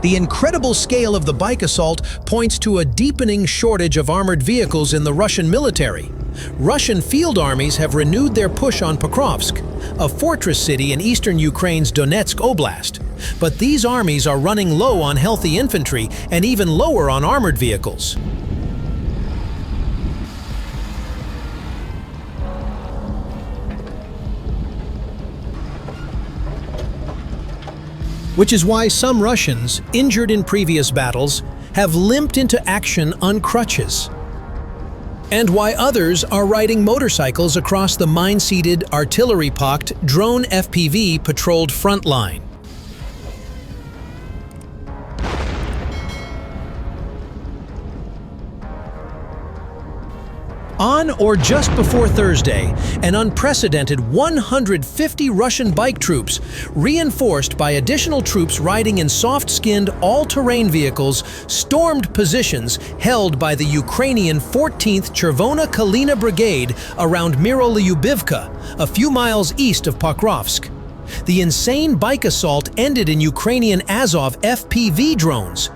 The incredible scale of the bike assault points to a deepening shortage of armored vehicles in the Russian military. Russian field armies have renewed their push on Pokrovsk, a fortress city in eastern Ukraine's Donetsk Oblast. But these armies are running low on healthy infantry and even lower on armored vehicles. Which is why some Russians, injured in previous battles, have limped into action on crutches. And why others are riding motorcycles across the mine-seated, artillery-pocked drone FPV patrolled front line. On or just before Thursday, an unprecedented 150 Russian bike troops, reinforced by additional troops riding in soft-skinned, all-terrain vehicles, stormed positions held by the Ukrainian 14th Chervona-Kalina Brigade around Myrolyubivka, a few miles east of Pokrovsk. The insane bike assault ended in Ukrainian Azov FPV drones.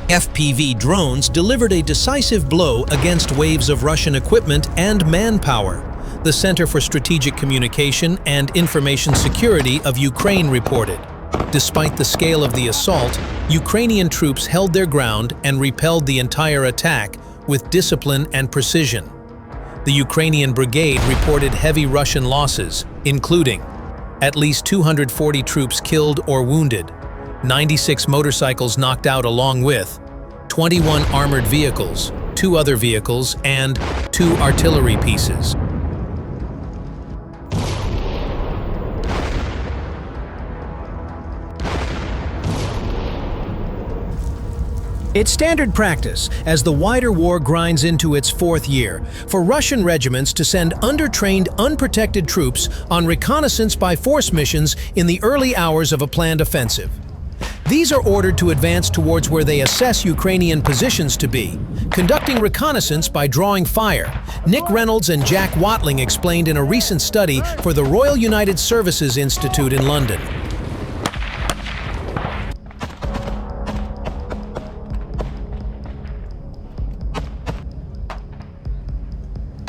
FPV drones delivered a decisive blow against waves of Russian equipment and manpower, the Center for Strategic Communication and Information Security of Ukraine reported. Despite the scale of the assault, Ukrainian troops held their ground and repelled the entire attack with discipline and precision. The Ukrainian brigade reported heavy Russian losses, including at least 240 troops killed or wounded, 96 motorcycles knocked out along with 21 armored vehicles, 2 other vehicles, and 2 artillery pieces. It's standard practice, as the wider war grinds into its 4th year, for Russian regiments to send undertrained, unprotected troops on reconnaissance by force missions in the early hours of a planned offensive. These are ordered to advance towards where they assess Ukrainian positions to be, conducting reconnaissance by drawing fire. Nick Reynolds and Jack Watling explained in a recent study for the Royal United Services Institute in London.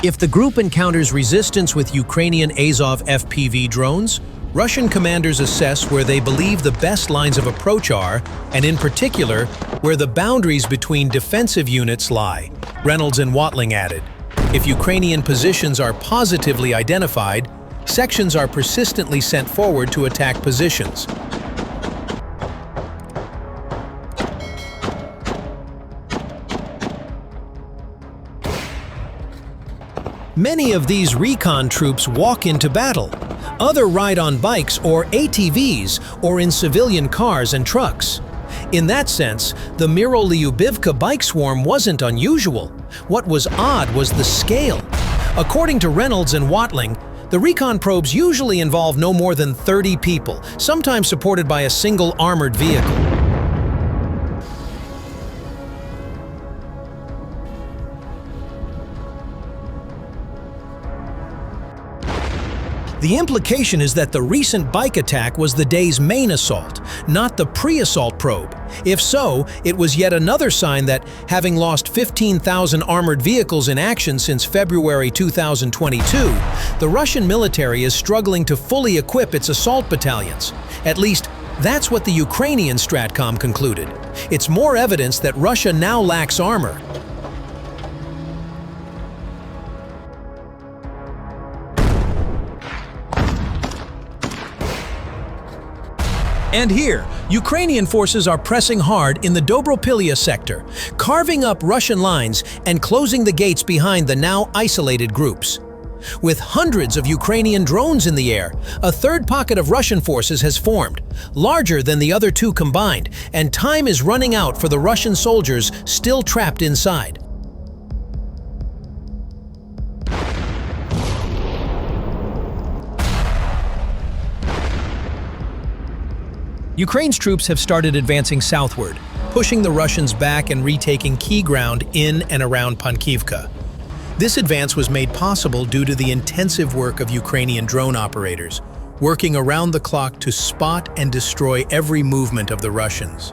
If the group encounters resistance with Ukrainian Azov FPV drones, Russian commanders assess where they believe the best lines of approach are, and in particular, where the boundaries between defensive units lie, Reynolds and Watling added. If Ukrainian positions are positively identified, sections are persistently sent forward to attack positions. Many of these recon troops walk into battle. Others ride on bikes or ATVs or in civilian cars and trucks. In that sense, the Myrolyubivka bike swarm wasn't unusual. What was odd was the scale. According to Reynolds and Watling, the recon probes usually involve no more than 30 people, sometimes supported by a single armored vehicle. The implication is that the recent bike attack was the day's main assault, not the pre-assault probe. If so, it was yet another sign that, having lost 15,000 armored vehicles in action since February 2022, the Russian military is struggling to fully equip its assault battalions. At least, that's what the Ukrainian Stratcom concluded. It's more evidence that Russia now lacks armor. And here, Ukrainian forces are pressing hard in the Dobropilya sector, carving up Russian lines and closing the gates behind the now isolated groups. With hundreds of Ukrainian drones in the air, a third pocket of Russian forces has formed, larger than the other two combined, and time is running out for the Russian soldiers still trapped inside. Ukraine's troops have started advancing southward, pushing the Russians back and retaking key ground in and around Pankivka. This advance was made possible due to the intensive work of Ukrainian drone operators, working around the clock to spot and destroy every movement of the Russians.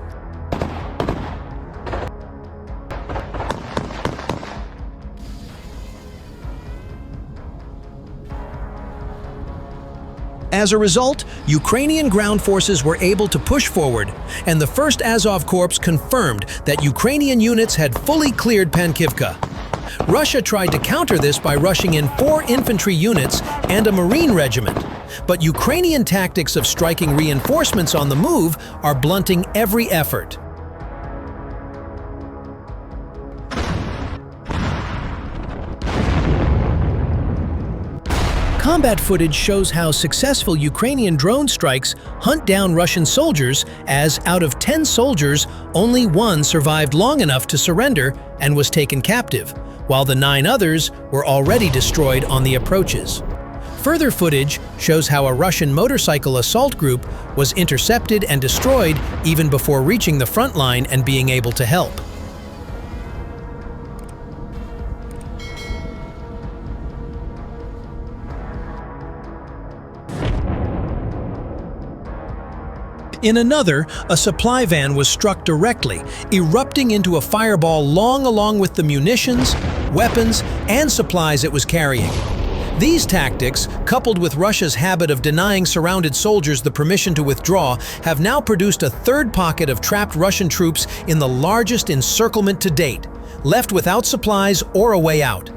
As a result, Ukrainian ground forces were able to push forward, and the 1st Azov Corps confirmed that Ukrainian units had fully cleared Pankivka. Russia tried to counter this by rushing in 4 infantry units and a Marine regiment, but Ukrainian tactics of striking reinforcements on the move are blunting every effort. Combat footage shows how successful Ukrainian drone strikes hunt down Russian soldiers, as out of 10 soldiers, only 1 survived long enough to surrender and was taken captive, while the 9 others were already destroyed on the approaches. Further footage shows how a Russian motorcycle assault group was intercepted and destroyed even before reaching the front line and being able to help. In another, a supply van was struck directly, erupting into a fireball along with the munitions, weapons, and supplies it was carrying. These tactics, coupled with Russia's habit of denying surrounded soldiers the permission to withdraw, have now produced a 3rd pocket of trapped Russian troops in the largest encirclement to date, left without supplies or a way out.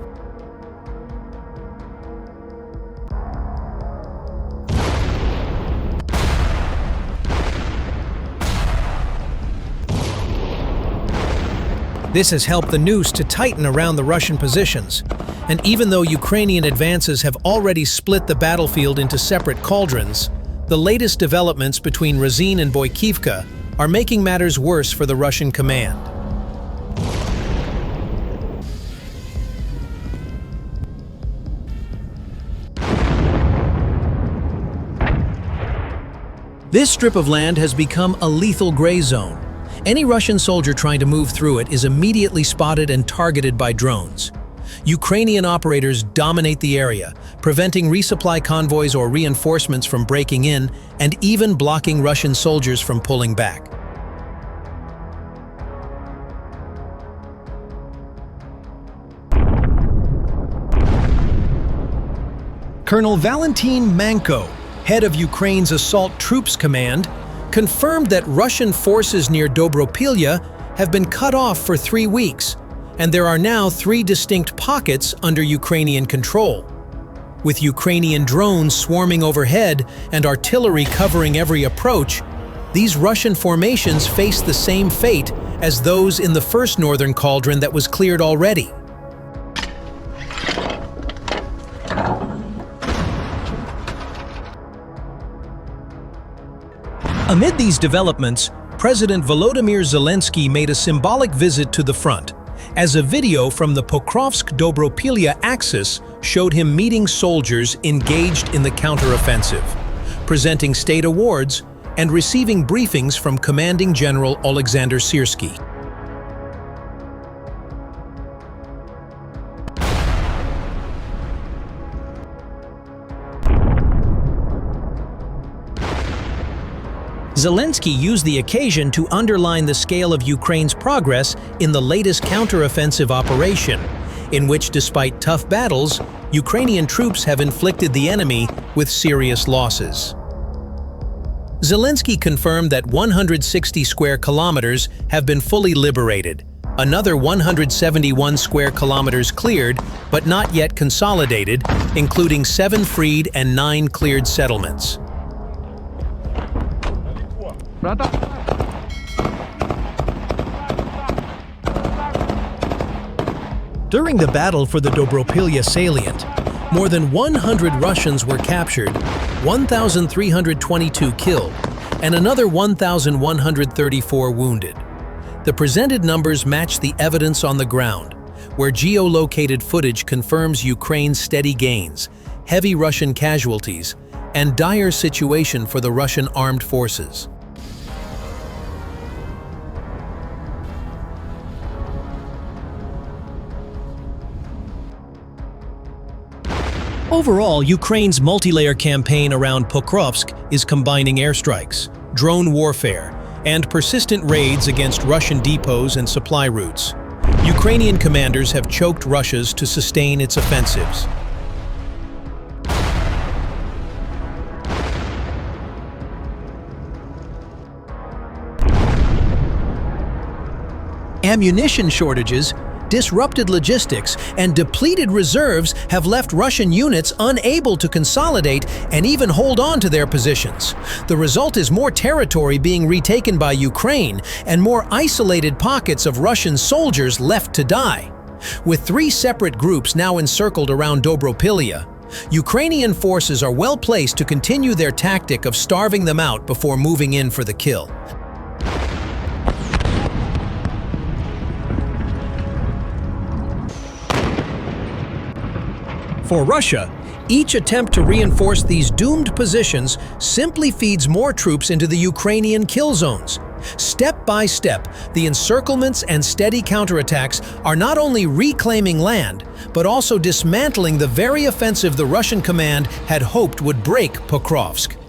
This has helped the noose to tighten around the Russian positions. And even though Ukrainian advances have already split the battlefield into separate cauldrons, the latest developments between Razin and Boykivka are making matters worse for the Russian command. This strip of land has become a lethal gray zone. Any Russian soldier trying to move through it is immediately spotted and targeted by drones. Ukrainian operators dominate the area, preventing resupply convoys or reinforcements from breaking in and even blocking Russian soldiers from pulling back. Colonel Valentin Manko, head of Ukraine's Assault Troops Command, confirmed that Russian forces near Dobropilya have been cut off for 3 weeks, and there are now 3 distinct pockets under Ukrainian control. With Ukrainian drones swarming overhead and artillery covering every approach, these Russian formations face the same fate as those in the first northern cauldron that was cleared already. Amid these developments, President Volodymyr Zelensky made a symbolic visit to the front, as a video from the Pokrovsk-Dobropilya axis showed him meeting soldiers engaged in the counteroffensive, presenting state awards and receiving briefings from Commanding General Alexander Syrsky. Zelensky used the occasion to underline the scale of Ukraine's progress in the latest counteroffensive operation, in which, despite tough battles, Ukrainian troops have inflicted the enemy with serious losses. Zelensky confirmed that 160 square kilometers have been fully liberated, another 171 square kilometers cleared but not yet consolidated, including 7 freed and 9 cleared settlements. During the battle for the Dobropilya salient, more than 100 Russians were captured, 1,322 killed, and another 1,134 wounded. The presented numbers match the evidence on the ground, where geolocated footage confirms Ukraine's steady gains, heavy Russian casualties, and dire situation for the Russian armed forces. Overall, Ukraine's multi-layer campaign around Pokrovsk is combining airstrikes, drone warfare, and persistent raids against Russian depots and supply routes. Ukrainian commanders have choked Russia's to sustain its offensives. Ammunition shortages, disrupted logistics, and depleted reserves have left Russian units unable to consolidate and even hold on to their positions. The result is more territory being retaken by Ukraine and more isolated pockets of Russian soldiers left to die. With 3 separate groups now encircled around Dobropilya, Ukrainian forces are well placed to continue their tactic of starving them out before moving in for the kill. For Russia, each attempt to reinforce these doomed positions simply feeds more troops into the Ukrainian kill zones. Step by step, the encirclements and steady counterattacks are not only reclaiming land, but also dismantling the very offensive the Russian command had hoped would break Pokrovsk.